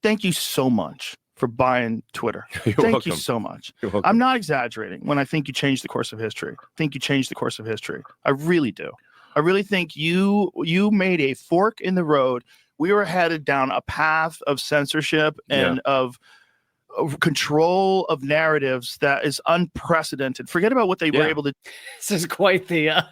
thank you so much for buying Twitter. You're Thank welcome. you so much. You're welcome. I'm not exaggerating when I think you changed the course of history. I think you changed the course of history. I really do. I really think you made a fork in the road. We were headed down a path of censorship and of control of narratives that is unprecedented. Forget about what they were able to. This is quite the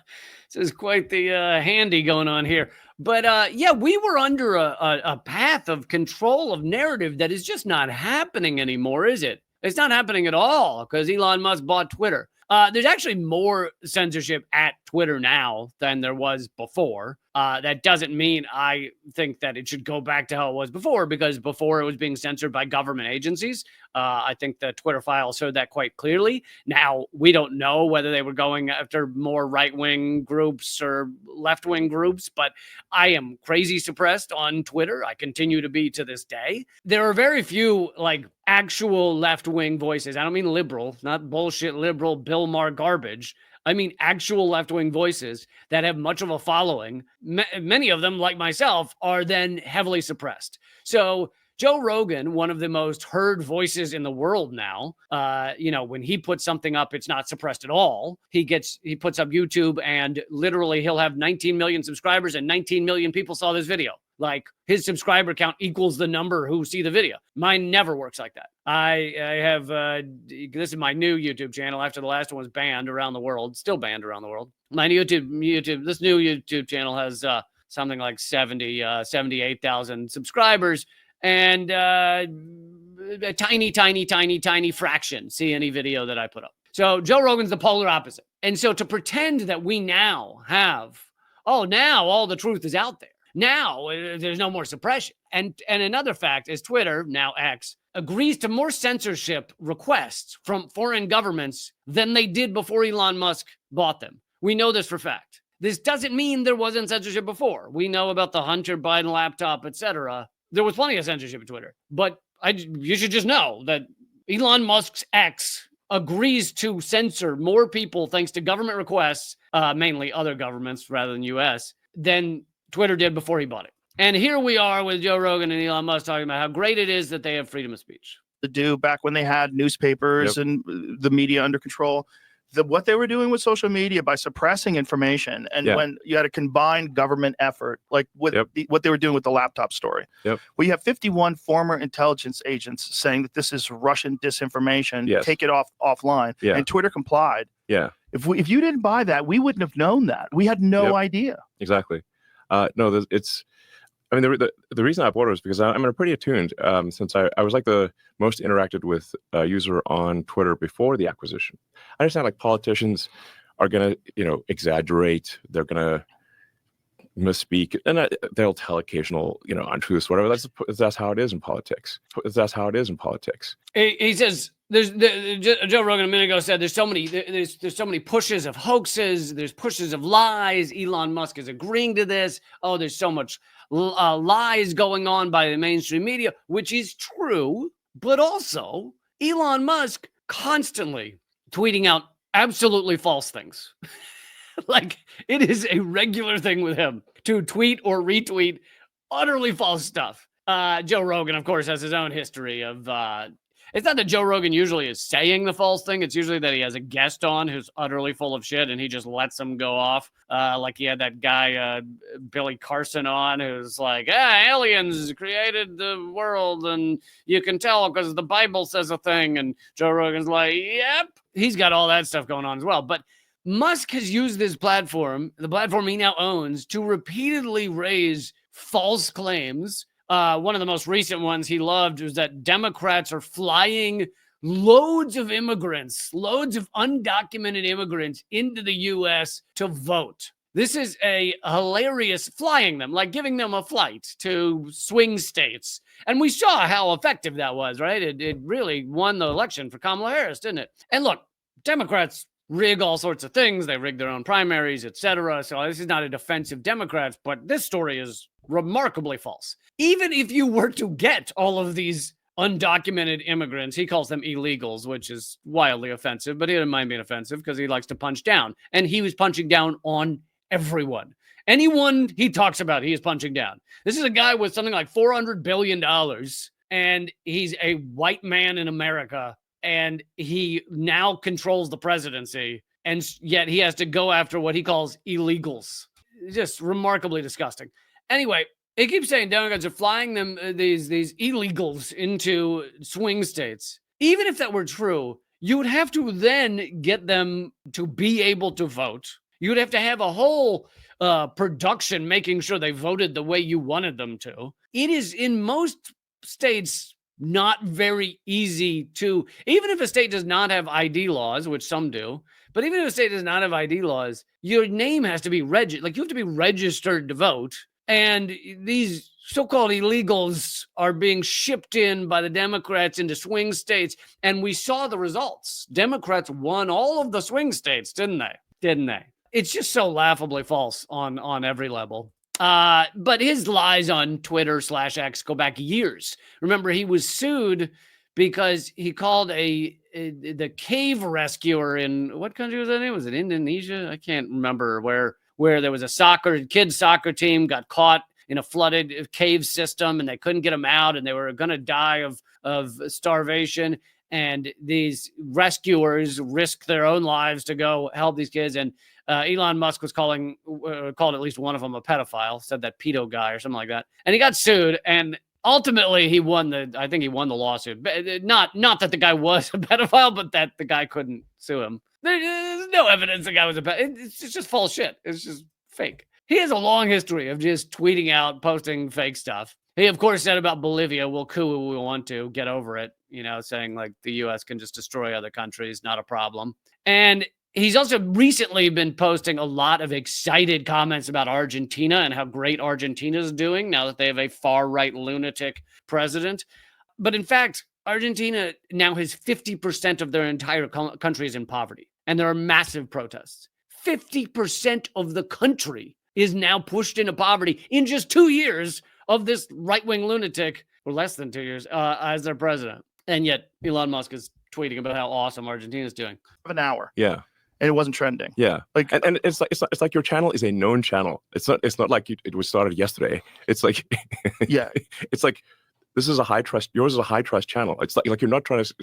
handy going on here. But we were under a path of control of narrative that is just not happening anymore, is it? It's not happening at all because Elon Musk bought Twitter. There's actually more censorship at Twitter now than there was before. That doesn't mean I think that it should go back to how it was before, because before it was being censored by government agencies. I think the Twitter files showed that quite clearly. Now, we don't know whether they were going after more right-wing groups or left-wing groups, but I am crazy suppressed on Twitter. I continue to be to this day. There are very few, like, actual left-wing voices. I don't mean liberal, not bullshit liberal Bill Maher garbage. I mean actual left-wing voices that have much of a following. Many of them, like myself, are then heavily suppressed. So Joe Rogan, one of the most heard voices in the world now, when he puts something up, it's not suppressed at all. He puts up YouTube and literally he'll have 19 million subscribers and 19 million people saw this video. Like, his subscriber count equals the number who see the video. Mine never works like that. I have, this is my new YouTube channel after the last one was banned around the world, still banned around the world. My this new YouTube channel has something like 78,000 subscribers, and a tiny fraction see any video that I put up. So Joe Rogan's the polar opposite. And so to pretend that we now have, now all the truth is out there. Now there's no more suppression. And another fact is Twitter, now X, agrees to more censorship requests from foreign governments than they did before Elon Musk bought them. We know this for fact. This doesn't mean there wasn't censorship before. We know about the Hunter Biden laptop, etc. There was plenty of censorship at Twitter. But you should just know that Elon Musk's X agrees to censor more people thanks to government requests, mainly other governments rather than U.S., than Twitter did before he bought it. And here we are with Joe Rogan and Elon Musk talking about how great it is that they have freedom of speech. To do back when they had newspapers and the media under control. What they were doing with social media by suppressing information, and when you had a combined government effort, like what they were doing with the laptop story, where you have 51 former intelligence agents saying that this is Russian disinformation, take it offline, and Twitter complied. If you didn't buy that, we wouldn't have known that. We had no idea. Exactly. The reason I bought it was because I'm pretty attuned since I was like the most interacted with user on Twitter before the acquisition. I understand like politicians are going to, exaggerate. They're going to misspeak, and they'll tell occasional, untruths, whatever. That's how it is in politics. He says, Joe Rogan a minute ago said there's so many pushes of hoaxes, there's pushes of lies. Elon Musk is agreeing to this. There's so much lies going on by the mainstream media, which is true, but also Elon Musk constantly tweeting out absolutely false things. Like, it is a regular thing with him to tweet or retweet utterly false stuff. Joe Rogan, of course, has his own history of it's not that Joe Rogan usually is saying the false thing. It's usually that he has a guest on who's utterly full of shit and he just lets them go off. Like he had that guy, Billy Carson, on who's like, aliens created the world and you can tell because the Bible says a thing. And Joe Rogan's like, yep. He's got all that stuff going on as well. But Musk has used this platform, the platform he now owns, to repeatedly raise false claims. One of the most recent ones he loved was that Democrats are flying loads of undocumented immigrants into the U.S. to vote. This is a hilarious flying them, like giving them a flight to swing states. And we saw how effective that was, right? It really won the election for Kamala Harris, didn't it? And look, Democrats rig all sorts of things. They rig their own primaries, etc. So this is not a defense of Democrats, but this story is remarkably false. Even if you were to get all of these undocumented immigrants, he calls them illegals, which is wildly offensive, but he doesn't mind being offensive because he likes to punch down. And he was punching down on everyone. Anyone he talks about, he is punching down. This is a guy with something like $400 billion and he's a white man in America, and he now controls the presidency, and yet he has to go after what he calls illegals. Just remarkably disgusting. Anyway, he keeps saying Democrats are flying them these illegals into swing states. Even if that were true, you would have to then get them to be able to vote. You would have to have a whole production making sure they voted the way you wanted them to. It is in most states not very easy to, even if a state does not have ID laws, which some do, but even if a state does not have ID laws, your name has to be registered. Like, you have to be registered to vote. And these so-called illegals are being shipped in by the Democrats into swing states. And we saw the results. Democrats won all of the swing states, didn't they? Didn't they? It's just so laughably false on every level. But his lies on Twitter/X go back years. Remember, he was sued because he called the cave rescuer in, what country was that in? Was it Indonesia? I can't remember where there was a kids soccer team got caught in a flooded cave system, and they couldn't get them out, and they were going to die of starvation. And these rescuers risked their own lives to go help these kids. And Elon Musk was called at least one of them a pedophile, said that pedo guy or something like that. And he got sued, and ultimately he won the lawsuit. Not that the guy was a pedophile, but that the guy couldn't sue him. There's no evidence the guy was a pedophile. It's just false shit. It's just fake. He has a long history of just tweeting out, posting fake stuff. He, of course, said about Bolivia, we'll coup if we want to, get over it, saying like the U.S. can just destroy other countries, not a problem. And he's also recently been posting a lot of excited comments about Argentina and how great Argentina is doing now that they have a far-right lunatic president. But in fact, Argentina now has 50% of their entire country is in poverty, and there are massive protests. 50% of the country is now pushed into poverty in just 2 years of this right-wing lunatic, or less than 2 years, as their president. And yet Elon Musk is tweeting about how awesome Argentina is doing. Of an hour. Yeah. And it wasn't trending. Yeah. And it's like your channel is a known channel. It's not like it was started yesterday. It's like, yeah. It's like, this is a high trust. Yours is a high trust channel. It's like you're not trying to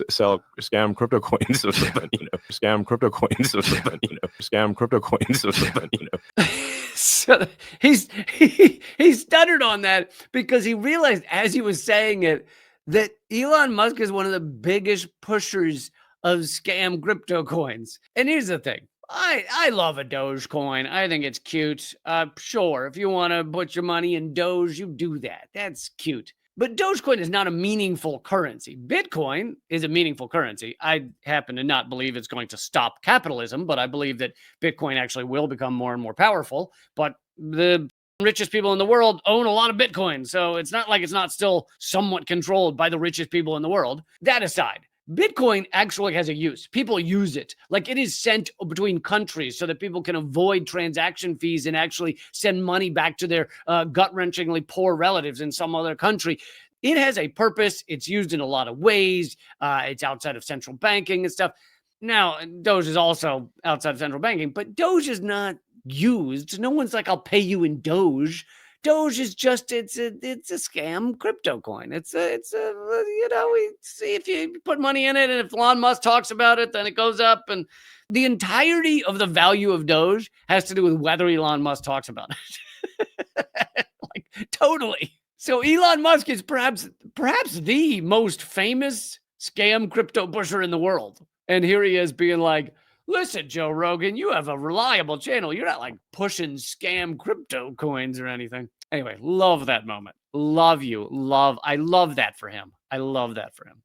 sell scam crypto coins or something, scam crypto coins or something, scam crypto coins or something, So he stuttered on that because he realized as he was saying it that Elon Musk is one of the biggest pushers of scam crypto coins. And here's the thing. I love a Dogecoin. I think it's cute. Sure, if you want to put your money in Doge, you do that. That's cute. But Dogecoin is not a meaningful currency. Bitcoin is a meaningful currency. I happen to not believe it's going to stop capitalism, but I believe that Bitcoin actually will become more and more powerful. But the richest people in the world own a lot of Bitcoin. So it's not like it's not still somewhat controlled by the richest people in the world. That aside, Bitcoin actually has a use. People use it. Like, it is sent between countries so that people can avoid transaction fees and actually send money back to their gut-wrenchingly poor relatives in some other country. It has a purpose. It's used in a lot of ways. It's outside of central banking and stuff. Now, Doge is also outside of central banking, but Doge is not used. No one's like, I'll pay you in Doge. Doge is just, it's a scam crypto coin. It's if you put money in it and if Elon Musk talks about it, then it goes up. And the entirety of the value of Doge has to do with whether Elon Musk talks about it. Like, totally. So Elon Musk is perhaps the most famous scam crypto pusher in the world. And here he is being like, listen, Joe Rogan, you have a reliable channel. You're not like pushing scam crypto coins or anything. Anyway, love that moment. I love that for him. I love that for him.